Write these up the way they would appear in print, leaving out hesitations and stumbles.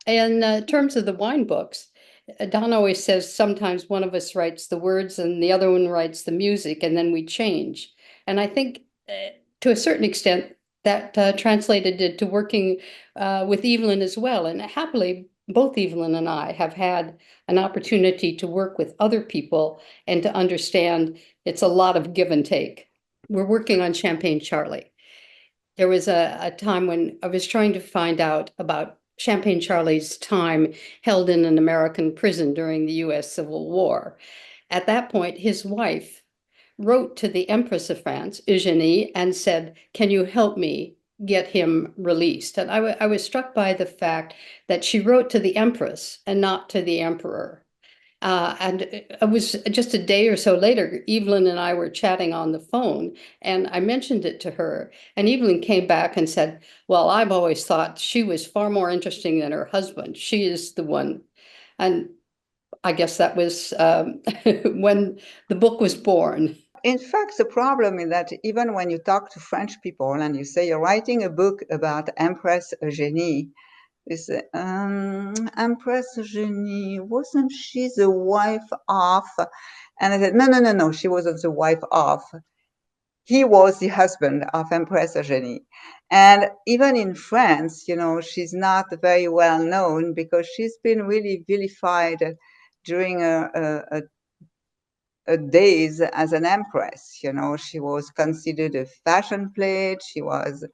In terms of the wine books, Don always says sometimes one of us writes the words and the other one writes the music, and then we change. And I think to a certain extent that translated into working with Evelyne as well. And happily, both Evelyne and I have had an opportunity to work with other people and to understand it's a lot of give and take. We're working on Champagne Charlie. There was a time when I was trying to find out about Champagne Charlie's time held in an American prison during the US Civil War. At that point, his wife wrote to the Empress of France, Eugenie, and said, "Can you help me get him released?" And I was struck by the fact that she wrote to the Empress and not to the Emperor. And it was just a day or so later, Evelyne and I were chatting on the phone, and I mentioned it to her. And Evelyne came back and said, "Well, I've always thought she was far more interesting than her husband. She is the one." And I guess that was when the book was born. In fact, the problem is that even when you talk to French people and you say you're writing a book about Empress Eugenie, they say, Empress Eugenie, wasn't she the wife of? And I said, no, no, no, no, she wasn't the wife of. He was the husband of Empress Eugenie. And even in France, you know, she's not very well known because she's been really vilified during a days as an empress. You know, she was considered a fashion plate. She was,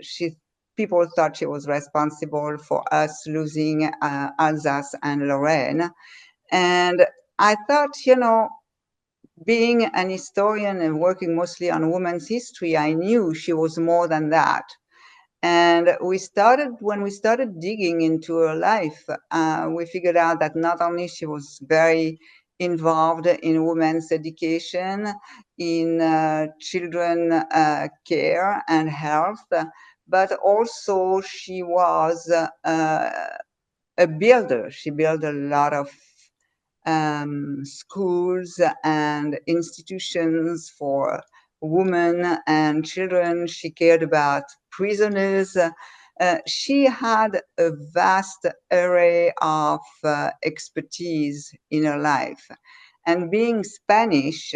she people thought she was responsible for us losing Alsace and Lorraine. And I thought, you know, being an historian and working mostly on women's history, I knew she was more than that. And when we started digging into her life, we figured out that not only she was very involved in women's education, in children care and health, but also she was a builder. She built a lot of schools and institutions for women and children. She cared about prisoners. She had a vast array of expertise in her life. And being Spanish,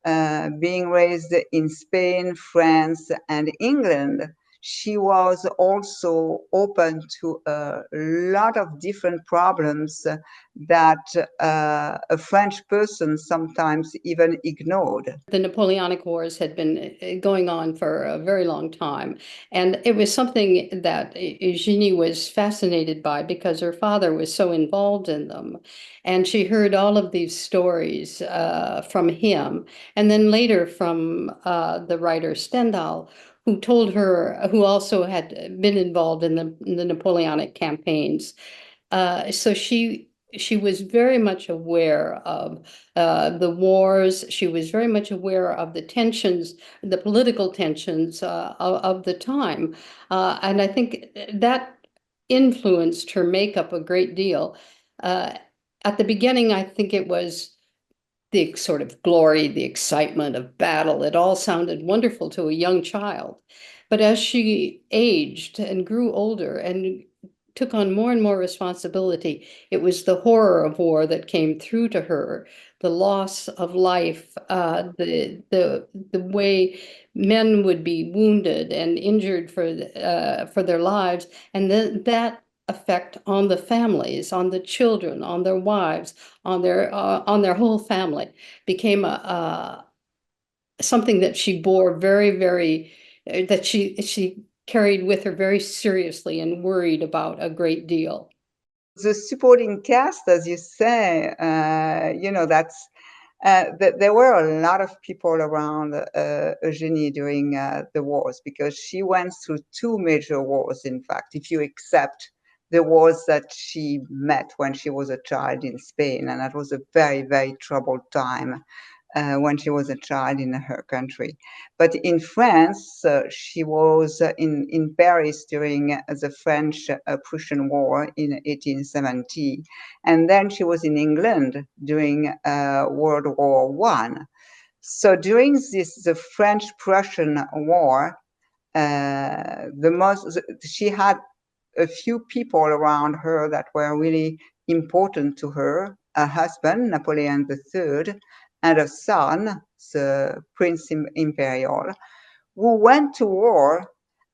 being raised in Spain, France, and England, she was also open to a lot of different problems that a French person sometimes even ignored. The Napoleonic Wars had been going on for a very long time. And it was something that Eugenie was fascinated by because her father was so involved in them. And she heard all of these stories from him. And then later from the writer Stendhal, who told her, who also had been involved in the Napoleonic campaigns. So she was very much aware of the wars. She was very much aware of the tensions, the political tensions of the time. And I think that influenced her makeup a great deal. At the beginning, I think it was the sort of glory, the excitement of battle. It all sounded wonderful to a young child. But as she aged and grew older and took on more and more responsibility, it was the horror of war that came through to her, the loss of life, the way men would be wounded and injured for their lives, and then that effect on the families, on the children, on their wives, on their whole family became something that she bore very that she carried with her very seriously and worried about a great deal. The supporting cast, as you say, you know, there were a lot of people around Eugenie during the wars because she went through two major wars, in fact, if you accept the wars that she met when she was a child in Spain. And that was a very, very troubled time when she was a child in her country. But in France, she was in Paris during the French-Prussian War in 1870. And then she was in England during World War I. So during the French-Prussian War, she had a few people around her that were really important to her: a husband, Napoleon III, and a son, the Prince Imperial, who went to war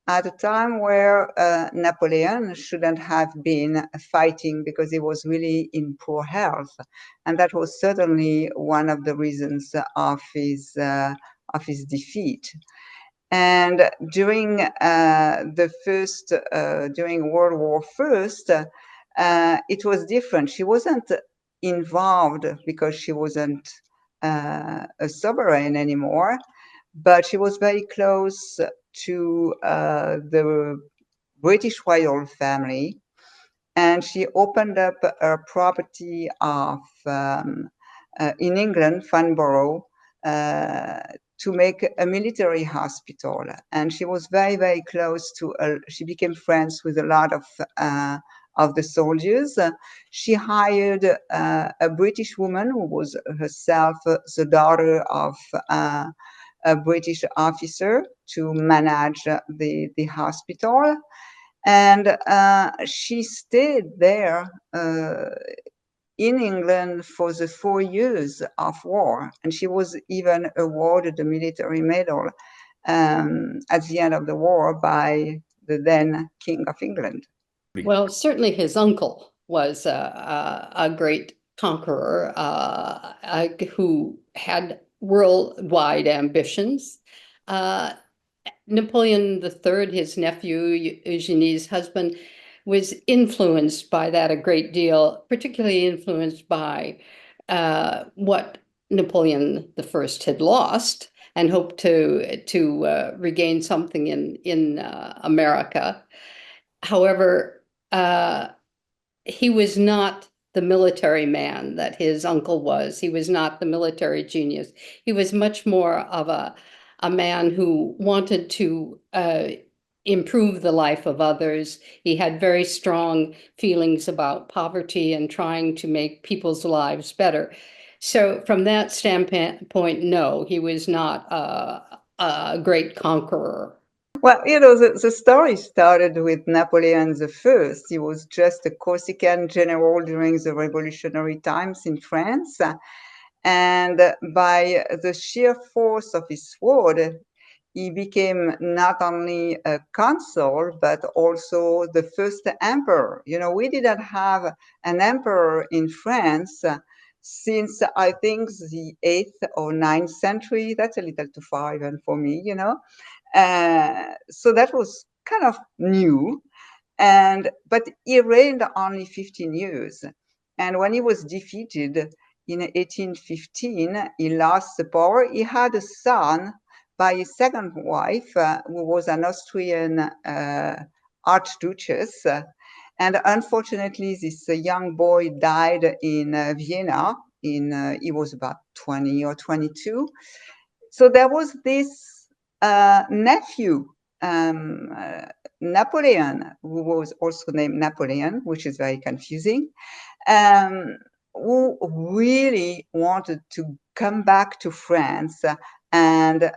at a time where Napoleon shouldn't have been fighting because he was really in poor health. And that was certainly one of the reasons of his defeat. And during during World War First, it was different. She wasn't involved because she wasn't a sovereign anymore, but she was very close to the British royal family, and she opened up a property of in England, Farnborough, uh, to make a military hospital. And she was very, very close to. She became friends with a lot of the soldiers. She hired a British woman who was herself the daughter of a British officer to manage the hospital. And she stayed there in England for the 4 years of war. And she was even awarded a military medal at the end of the war by the then King of England. Well, certainly his uncle was a great conqueror who had worldwide ambitions. Uh, Napoleon III, his nephew, Eugenie's husband, was influenced by that a great deal, particularly influenced by what Napoleon I had lost and hoped to regain something in America. However, he was not the military man that his uncle was. He was not the military genius. He was much more of a man who wanted to improve the life of others. He had very strong feelings about poverty and trying to make people's lives better. So from that standpoint, no, he was not a great conqueror. Well, the story started with Napoleon I. He was just a Corsican general during the revolutionary times in France. And by the sheer force of his sword, he became not only a consul, but also the first emperor. We didn't have an emperor in France since, I think, the 8th or 9th century. That's a little too far even for me. So that was kind of new. But he reigned only 15 years. And when he was defeated in 1815, he lost the power. He had a son by his second wife, who was an Austrian archduchess. And unfortunately, this young boy died in Vienna. He was about 20 or 22. So there was this nephew, Napoleon, who was also named Napoleon, which is very confusing, um, who really wanted to come back to France and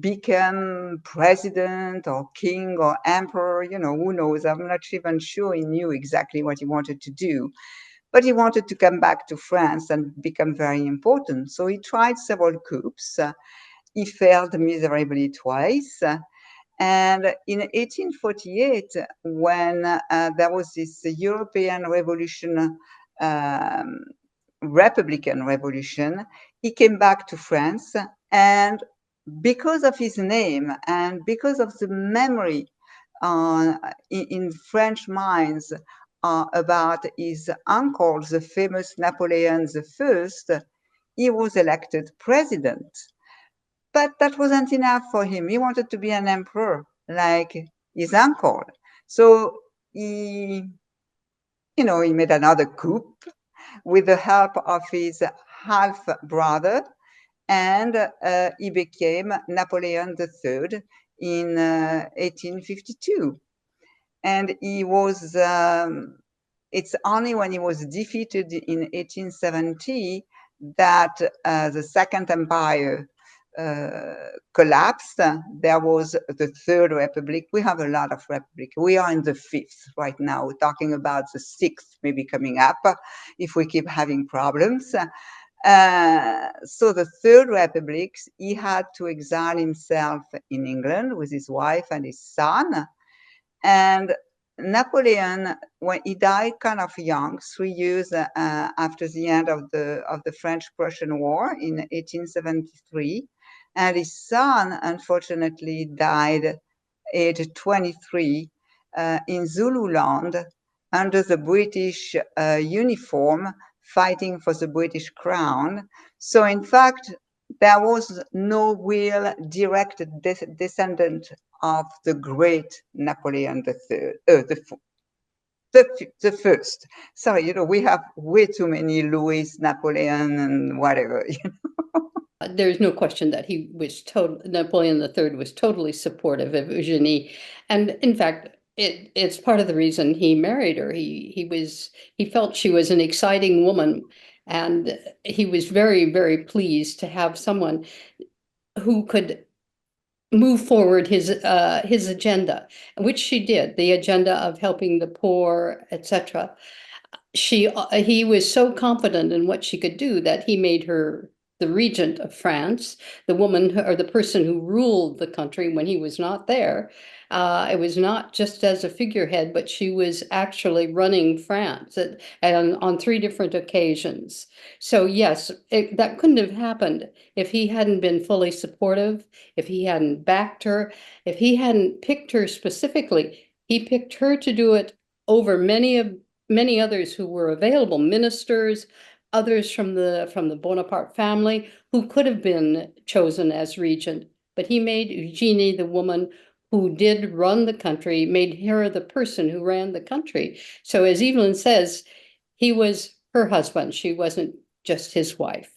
become president or king or emperor. Who knows? I'm not even sure he knew exactly what he wanted to do. But he wanted to come back to France and become very important. So he tried several coups. He failed miserably twice. And in 1848, when there was this European revolution, um, Republican Revolution, he came back to France. And because of his name and because of the memory in French minds about his uncle, the famous Napoleon I, he was elected president. But that wasn't enough for him. He wanted to be an emperor like his uncle. So he made another coup with the help of his half brother, and he became Napoleon III in 1852. And it's only when he was defeated in 1870 that the Second Empire collapsed, there was the Third Republic. We have a lot of republic. We are in the fifth right now, talking about the sixth maybe coming up if we keep having problems. So the Third Republic, he had to exile himself in England with his wife and his son. And Napoleon, when he died kind of young, 3 years after the end of the French-Prussian War in 1873, and his son unfortunately died age 23 in Zululand under the British uniform, fighting for the British crown. So in fact, there was no real direct descendant of the great Napoleon III, the first. Sorry, we have way too many Louis, Napoleon, and whatever. There's no question that Napoleon III was totally supportive of Eugenie. And in fact, it's part of the reason he married her. He felt she was an exciting woman, and he was very, very pleased to have someone who could move forward his agenda, which she did, the agenda of helping the poor, etc. He was so confident in what she could do that he made her the regent of France, the woman or the person who ruled the country when he was not there. It was not just as a figurehead, but she was actually running France and on 3 different occasions. So yes, that couldn't have happened if he hadn't been fully supportive, if he hadn't backed her, if he hadn't picked her specifically. He picked her to do it over many others who were available, ministers, others from the Bonaparte family who could have been chosen as regent. But he made Eugenie the woman who did run the country, made her the person who ran the country. So as Evelyne says, he was her husband. She wasn't just his wife.